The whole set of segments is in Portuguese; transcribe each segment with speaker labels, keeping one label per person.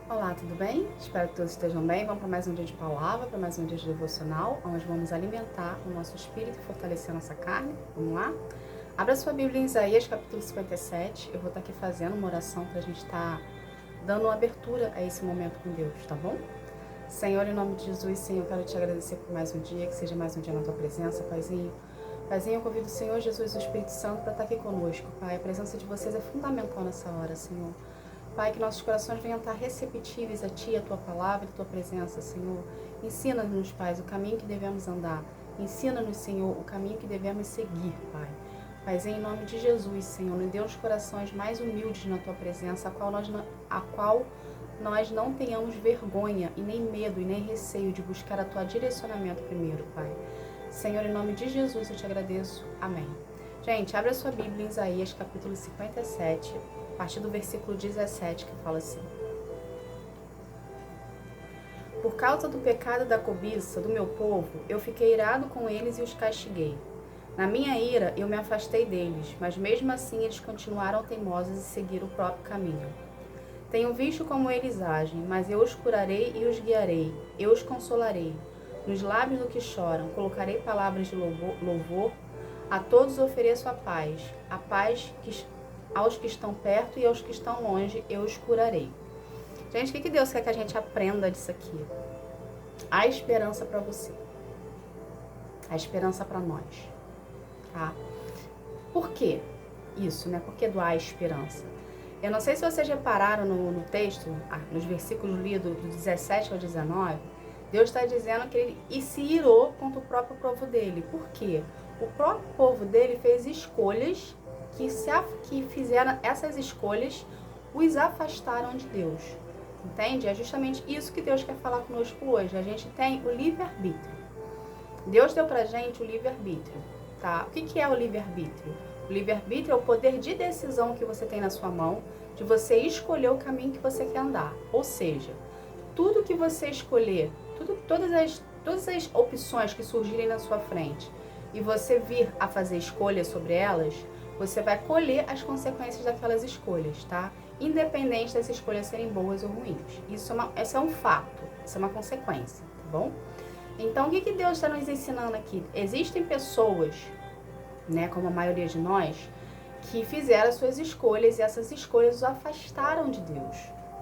Speaker 1: Olá, tudo bem? Espero que todos estejam bem. Vamos para mais um dia de palavra, para mais um dia de devocional, onde vamos alimentar o nosso espírito e fortalecer a nossa carne. Vamos lá? Abra sua Bíblia em Isaías, capítulo 57. Eu vou estar aqui fazendo uma oração para a gente estar dando uma abertura a esse momento com Deus, tá bom? Senhor, em nome de Jesus, Senhor, eu quero te agradecer por mais um dia, que seja mais um dia na tua presença, Paizinho. Paizinho, eu convido o Senhor Jesus e o Espírito Santo para estar aqui conosco, Pai. A presença de vocês é fundamental nessa hora, Senhor. Pai, que nossos corações venham estar receptíveis a Ti, a Tua palavra e a Tua presença, Senhor. Ensina-nos, Pai, o caminho que devemos andar. Ensina-nos, Senhor, o caminho que devemos seguir, Pai. Paizinho, em nome de Jesus, Senhor, nos dê os corações mais humildes na Tua presença, a qual nós não tenhamos vergonha e nem medo e nem receio de buscar a Tua direcionamento primeiro, Pai. Senhor, em nome de Jesus, eu te agradeço. Amém. Gente, abre a sua Bíblia em Isaías, capítulo 57, a partir do versículo 17, que fala assim: Por causa do pecado da cobiça do meu povo, eu fiquei irado com eles e os castiguei. Na minha ira, eu me afastei deles, mas mesmo assim eles continuaram teimosos e seguiram o próprio caminho. Tenho visto como eles agem, mas eu os curarei e os guiarei, eu os consolarei. Nos lábios do que choram, colocarei palavras de louvor. A todos ofereço a paz aos que estão perto e aos que estão longe, eu os curarei. Gente, o que Deus quer que a gente aprenda disso aqui? Há esperança para você. Há esperança para nós. Tá? Por quê isso, né? Por que há esperança? Eu não sei se vocês repararam no texto, nos versículos lidos do 17 ao 19, Deus está dizendo que ele se irou contra o próprio povo dele. Por quê? O próprio povo dele fez escolhas que fizeram essas escolhas os afastaram de Deus. Entende? É justamente isso que Deus quer falar conosco hoje. A gente tem o livre-arbítrio. Deus deu pra gente o livre-arbítrio, tá? O que é o livre-arbítrio? O livre-arbítrio é o poder de decisão que você tem na sua mão, de você escolher o caminho que você quer andar. Ou seja, tudo que você escolher, todas as opções que surgirem na sua frente, e você vir a fazer escolhas sobre elas, você vai colher as consequências daquelas escolhas, tá? Independente das escolhas serem boas ou ruins. Isso é um fato, isso é uma consequência, tá bom? Então, o que Deus está nos ensinando aqui? Existem pessoas, né, como a maioria de nós, que fizeram as suas escolhas e essas escolhas os afastaram de Deus,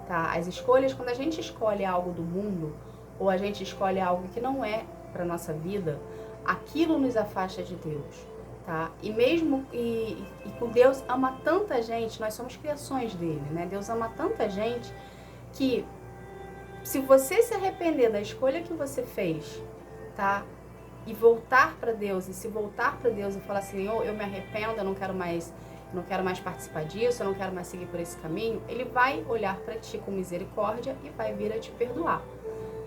Speaker 1: tá? As escolhas, quando a gente escolhe algo do mundo, ou a gente escolhe algo que não é para nossa vida, aquilo nos afasta de Deus, tá? E mesmo com Deus ama tanta gente, nós somos criações dele, né? Deus ama tanta gente que se você se arrepender da escolha que você fez, tá? E voltar para Deus, e se voltar para Deus e falar assim, eu me arrependo, eu não quero mais participar disso, eu não quero mais seguir por esse caminho, ele vai olhar para ti com misericórdia e vai vir a te perdoar,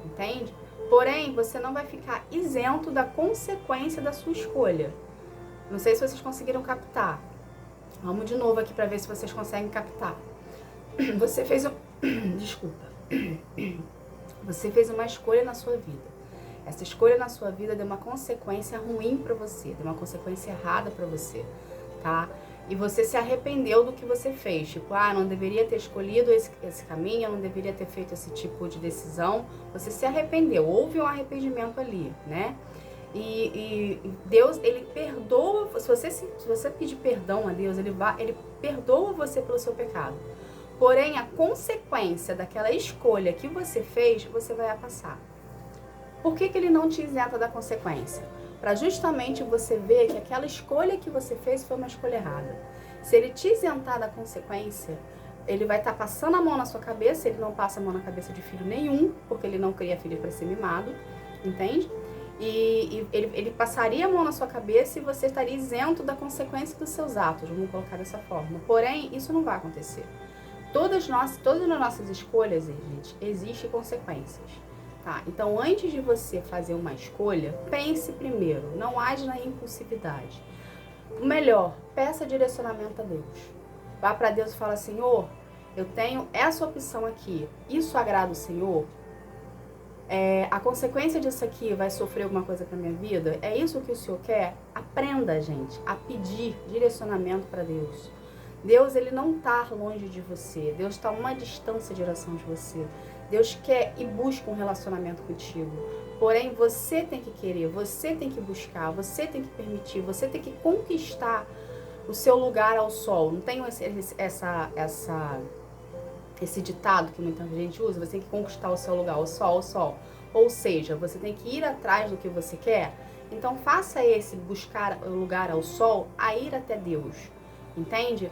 Speaker 1: entende? Porém, você não vai ficar isento da consequência da sua escolha. Não sei se vocês conseguiram captar. Vamos de novo aqui para ver se vocês conseguem captar. Você fez Desculpa. Você fez uma escolha na sua vida. Essa escolha na sua vida deu uma consequência ruim para você, deu uma consequência errada para você, tá? E você se arrependeu do que você fez. Tipo, não deveria ter escolhido esse caminho, eu não deveria ter feito esse tipo de decisão. Você se arrependeu, houve um arrependimento ali, né? E Deus, ele perdoa, se você pedir perdão a Deus, ele perdoa você pelo seu pecado. Porém, a consequência daquela escolha que você fez, você vai passar. Por que ele não te isenta da consequência? Para justamente você ver que aquela escolha que você fez foi uma escolha errada. Se ele te isentar da consequência, ele vai estar passando a mão na sua cabeça, ele não passa a mão na cabeça de filho nenhum, porque ele não cria filho para ser mimado, entende? E ele passaria a mão na sua cabeça e você estaria isento da consequência dos seus atos, vamos colocar dessa forma. Porém, isso não vai acontecer. Todas as nossas escolhas, gente, existem consequências. Tá? Então, antes de você fazer uma escolha, pense primeiro, não age na impulsividade. O melhor, peça direcionamento a Deus. Vá para Deus e fala, Senhor, eu tenho essa opção aqui, isso agrada o Senhor? A consequência disso aqui vai sofrer alguma coisa para minha vida? É isso que o Senhor quer? Aprenda, gente, a pedir direcionamento para Deus. Deus, ele não está longe de você. Deus está a uma distância de oração de você. Deus quer e busca um relacionamento contigo. Porém, você tem que querer, você tem que buscar, você tem que permitir, você tem que conquistar o seu lugar ao sol. Não tem esse ditado que muita gente usa? Você tem que conquistar o seu lugar ao sol. Ou seja, você tem que ir atrás do que você quer. Então, faça esse buscar o lugar ao sol a ir até Deus. Entende?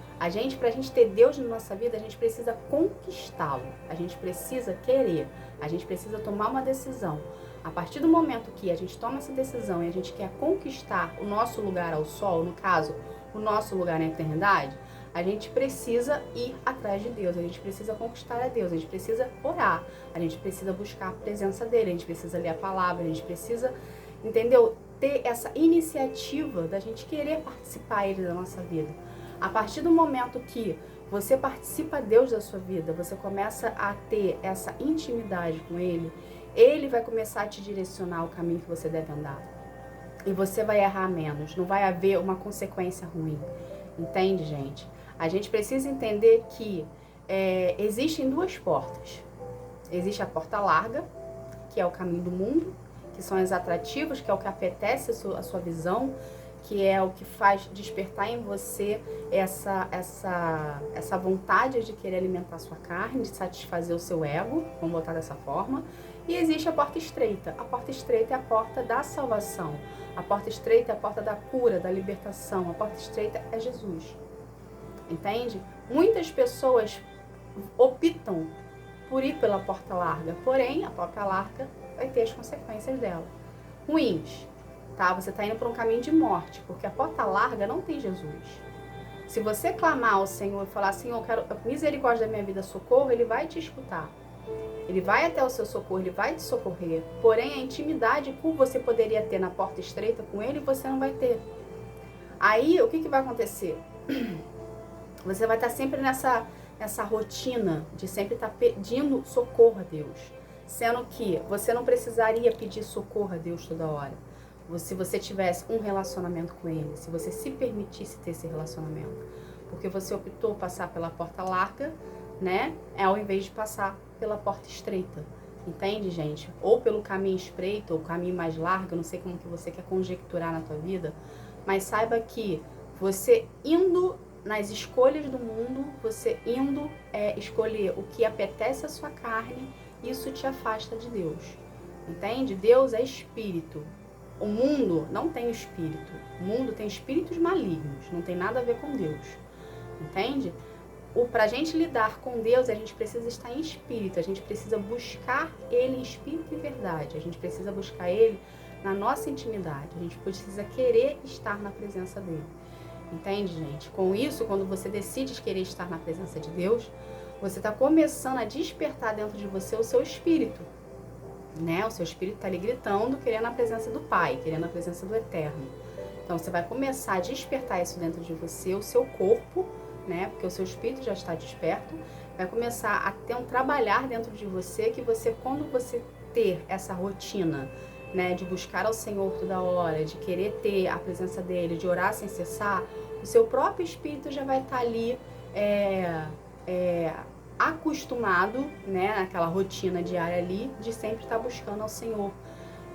Speaker 1: Pra gente ter Deus na nossa vida, a gente precisa conquistá-lo. A gente precisa querer. A gente precisa tomar uma decisão. A partir do momento que a gente toma essa decisão e a gente quer conquistar o nosso lugar ao sol, no caso, o nosso lugar na eternidade, a gente precisa ir atrás de Deus, a gente precisa conquistar a Deus, a gente precisa orar, a gente precisa buscar a presença dele, a gente precisa ler a palavra, a gente precisa, entendeu? Ter essa iniciativa da gente querer participar ele da nossa vida. A partir do momento que você participa Deus da sua vida, você começa a ter essa intimidade com ele, ele vai começar a te direcionar o caminho que você deve andar. E você vai errar menos, não vai haver uma consequência ruim. Entende, gente? A gente precisa entender que existem duas portas. Existe a porta larga, que é o caminho do mundo, que são os atrativos, que é o que apetece a sua visão, que é o que faz despertar em você essa vontade de querer alimentar a sua carne, de satisfazer o seu ego, vamos botar dessa forma. E existe a porta estreita. A porta estreita é a porta da salvação. A porta estreita é a porta da cura, da libertação. A porta estreita é Jesus. Entende? Muitas pessoas optam por ir pela porta larga, porém, a porta larga vai ter as consequências dela. Ruins, tá? Você está indo por um caminho de morte, porque a porta larga não tem Jesus. Se você clamar ao Senhor e falar, Senhor, eu quero misericórdia da minha vida, socorro, ele vai te escutar. Ele vai até o seu socorro, ele vai te socorrer. Porém, a intimidade que você poderia ter na porta estreita com ele, você não vai ter. Aí, o que vai acontecer? Você vai estar sempre nessa rotina de sempre estar pedindo socorro a Deus. Sendo que você não precisaria pedir socorro a Deus toda hora. Se você tivesse um relacionamento com ele, se você se permitisse ter esse relacionamento. Porque você optou passar pela porta larga, né? Ao invés de passar pela porta estreita. Entende, gente? Ou pelo caminho estreito, ou caminho mais largo, não sei como que você quer conjecturar na tua vida, mas saiba que você indo nas escolhas do mundo, você indo escolher o que apetece a sua carne, isso te afasta de Deus. Entende? Deus é espírito. O mundo não tem espírito. O mundo tem espíritos malignos. Não tem nada a ver com Deus. Entende? Pra gente lidar com Deus, a gente precisa estar em espírito. A gente precisa buscar Ele em espírito e verdade. A gente precisa buscar Ele na nossa intimidade. A gente precisa querer estar na presença dEle. Entende, gente? Com isso, quando você decide querer estar na presença de Deus, você está começando a despertar dentro de você o seu espírito, né? O seu espírito está ali gritando, querendo a presença do Pai, querendo a presença do Eterno. Então, você vai começar a despertar isso dentro de você, o seu corpo, né? Porque o seu espírito já está desperto, vai começar a ter um trabalhar dentro de você, que você, quando você ter essa rotina, né, de buscar ao Senhor toda hora, de querer ter a presença dele, de orar sem cessar, o seu próprio espírito já vai estar ali acostumado, né, naquela rotina diária ali, de sempre estar buscando ao Senhor.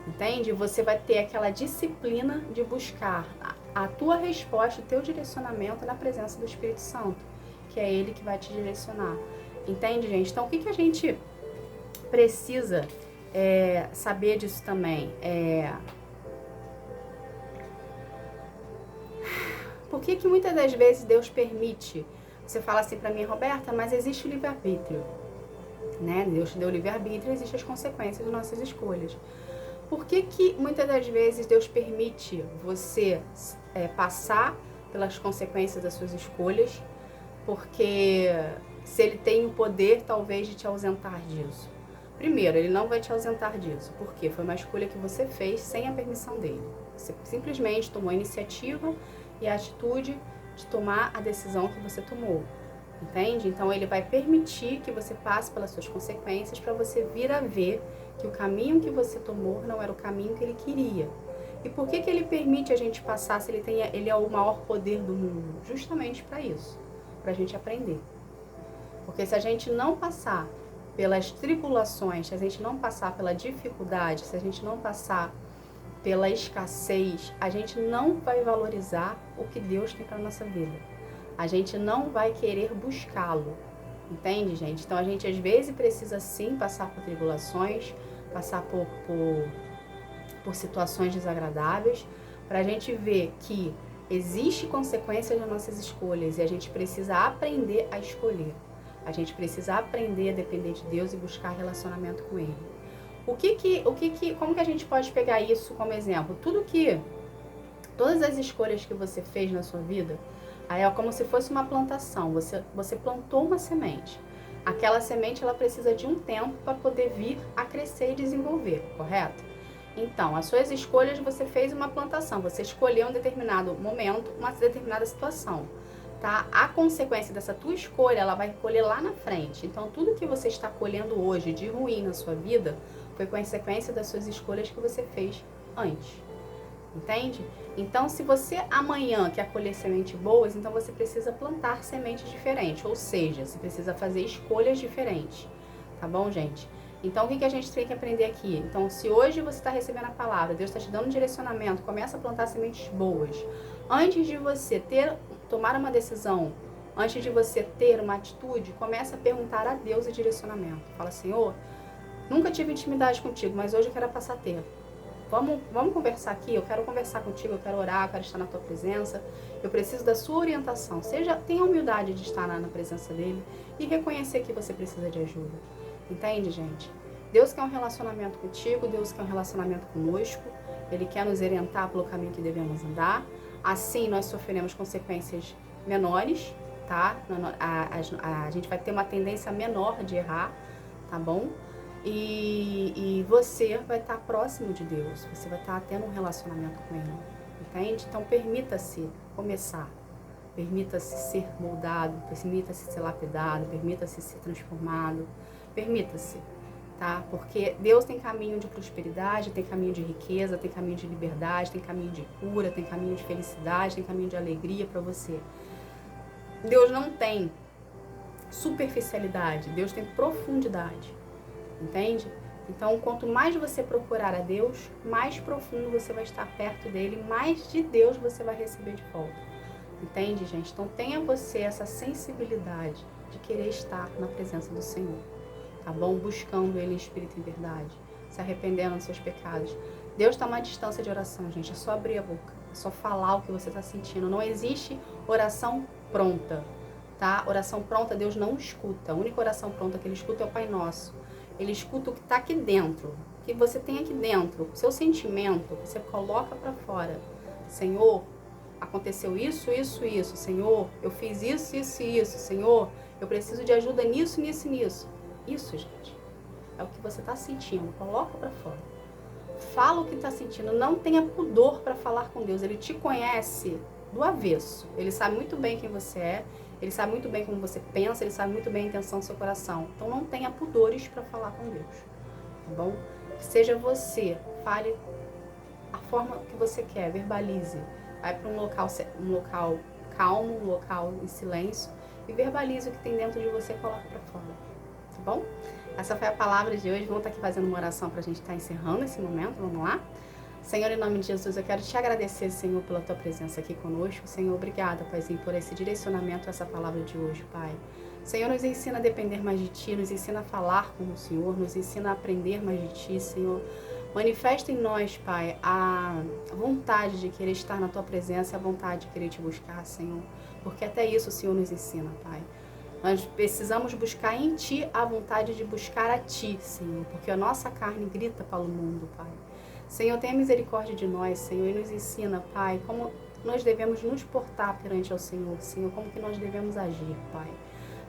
Speaker 1: Entende? Você vai ter aquela disciplina de buscar a tua resposta, o teu direcionamento na presença do Espírito Santo, que é ele que vai te direcionar. Entende, gente? Então, o que a gente precisa saber disso também? Por que muitas das vezes Deus permite? Você fala assim pra mim, Roberta, mas existe o livre-arbítrio, né? Deus te deu o livre-arbítrio, existem as consequências das nossas escolhas. Por que muitas das vezes Deus permite você passar pelas consequências das suas escolhas? Porque se ele tem o poder, talvez, de te ausentar disso. Primeiro, ele não vai te ausentar disso, porque foi uma escolha que você fez sem a permissão dele. Você simplesmente tomou a iniciativa e a atitude de tomar a decisão que você tomou. Entende? Então, ele vai permitir que você passe pelas suas consequências para você vir a ver que o caminho que você tomou não era o caminho que ele queria. E por que ele permite a gente passar se ele é o maior poder do mundo? Justamente para isso. para a gente aprender. Porque se a gente não passar pelas tribulações, se a gente não passar pela dificuldade, se a gente não passar pela escassez, a gente não vai valorizar o que Deus tem para a nossa vida. A gente não vai querer buscá-lo. Entende, gente? Então a gente às vezes precisa sim passar por tribulações, passar por situações desagradáveis, para a gente ver que existe consequências nas nossas escolhas e a gente precisa aprender a escolher. A gente precisa aprender a depender de Deus e buscar relacionamento com Ele. Como que a gente pode pegar isso como exemplo? Todas as escolhas que você fez na sua vida, aí é como se fosse uma plantação. Você plantou uma semente. Aquela semente, ela precisa de um tempo para poder vir a crescer e desenvolver, correto? Então, as suas escolhas, você fez uma plantação. Você escolheu um determinado momento, uma determinada situação. Tá? A consequência dessa tua escolha, ela vai colher lá na frente. Então, tudo que você está colhendo hoje de ruim na sua vida foi consequência das suas escolhas que você fez antes. Entende? Então, se você amanhã quer colher sementes boas, então você precisa plantar sementes diferentes. Ou seja, você precisa fazer escolhas diferentes. Tá bom, gente? Então, o que a gente tem que aprender aqui? Então, se hoje você está recebendo a palavra, Deus está te dando um direcionamento, começa a plantar sementes boas. Antes de você tomar uma decisão, antes de você ter uma atitude, começa a perguntar a Deus o direcionamento. Fala, Senhor, nunca tive intimidade contigo, mas hoje eu quero passar a ter. Vamos conversar aqui, eu quero conversar contigo, eu quero orar, eu quero estar na tua presença, eu preciso da sua orientação. Tenha a humildade de estar na presença dele e reconhecer que você precisa de ajuda. Entende, gente? Deus quer um relacionamento contigo, Deus quer um relacionamento conosco, Ele quer nos orientar pelo caminho que devemos andar. Assim nós sofreremos consequências menores, tá? A gente vai ter uma tendência menor de errar, tá bom? E você vai estar próximo de Deus, você vai estar tendo um relacionamento com Ele, entende? Então permita-se começar, permita-se ser moldado, permita-se ser lapidado, permita-se ser transformado, permita-se, tá? Porque Deus tem caminho de prosperidade, tem caminho de riqueza, tem caminho de liberdade, tem caminho de cura, tem caminho de felicidade, tem caminho de alegria para você. Deus não tem superficialidade, Deus tem profundidade. Entende? Então, quanto mais você procurar a Deus, mais profundo você vai estar perto dele, mais de Deus você vai receber de volta. Entende, gente? Então, tenha você essa sensibilidade de querer estar na presença do Senhor, tá bom? Buscando Ele em espírito e verdade, se arrependendo dos seus pecados. Deus está a uma distância de oração, gente. É só abrir a boca, é só falar o que você está sentindo. Não existe oração pronta, tá? Oração pronta Deus não escuta. A única oração pronta que Ele escuta é o Pai Nosso. Ele escuta o que está aqui dentro, o que você tem aqui dentro, o seu sentimento, você coloca para fora. Senhor, aconteceu isso, isso, isso. Senhor, eu fiz isso, isso e isso. Senhor, eu preciso de ajuda nisso, nisso e nisso. Isso, gente, é o que você está sentindo. Coloca para fora. Fala o que está sentindo. Não tenha pudor para falar com Deus. Ele te conhece do avesso. Ele sabe muito bem quem você é. Ele sabe muito bem como você pensa, ele sabe muito bem a intenção do seu coração. Então não tenha pudores para falar com Deus, tá bom? Que seja você, fale a forma que você quer, verbalize. Vai para um local calmo, um local em silêncio e verbalize o que tem dentro de você e coloca para fora, tá bom? Essa foi a palavra de hoje. Vamos estar aqui fazendo uma oração para a gente estar encerrando esse momento, vamos lá? Senhor, em nome de Jesus, eu quero te agradecer, Senhor, pela tua presença aqui conosco. Senhor, obrigada, Paizinho, por esse direcionamento, essa palavra de hoje, Pai. Senhor, nos ensina a depender mais de Ti, nos ensina a falar com o Senhor, nos ensina a aprender mais de Ti, Senhor. Manifesta em nós, Pai, a vontade de querer estar na tua presença e a vontade de querer te buscar, Senhor. Porque até isso o Senhor nos ensina, Pai. Nós precisamos buscar em Ti a vontade de buscar a Ti, Senhor, porque a nossa carne grita para o mundo, Pai. Senhor, tenha misericórdia de nós, Senhor, e nos ensina, Pai, como nós devemos nos portar perante ao Senhor, Senhor, como que nós devemos agir, Pai.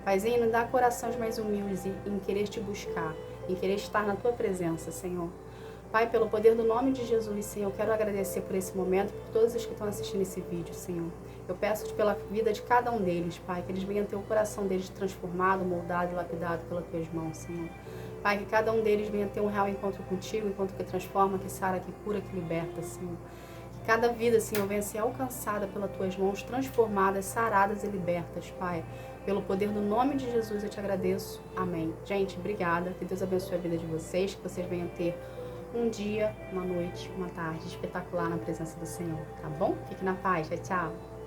Speaker 1: Paizinho, nos dá corações mais humildes em querer te buscar, em querer estar na tua presença, Senhor. Pai, pelo poder do nome de Jesus, Senhor, eu quero agradecer por esse momento, por todos os que estão assistindo esse vídeo, Senhor. Eu peço pela vida de cada um deles, Pai, que eles venham ter o coração deles transformado, moldado e lapidado pelas tuas mãos, Senhor. Pai, que cada um deles venha ter um real encontro contigo, encontro que transforma, que sara, que cura, que liberta, Senhor. Que cada vida, Senhor, venha ser alcançada pelas tuas mãos, transformadas, saradas e libertas, Pai. Pelo poder do nome de Jesus, eu te agradeço. Amém. Gente, obrigada. Que Deus abençoe a vida de vocês, que vocês venham ter um dia, uma noite, uma tarde espetacular na presença do Senhor, tá bom? Fique na paz. Tchau, tchau.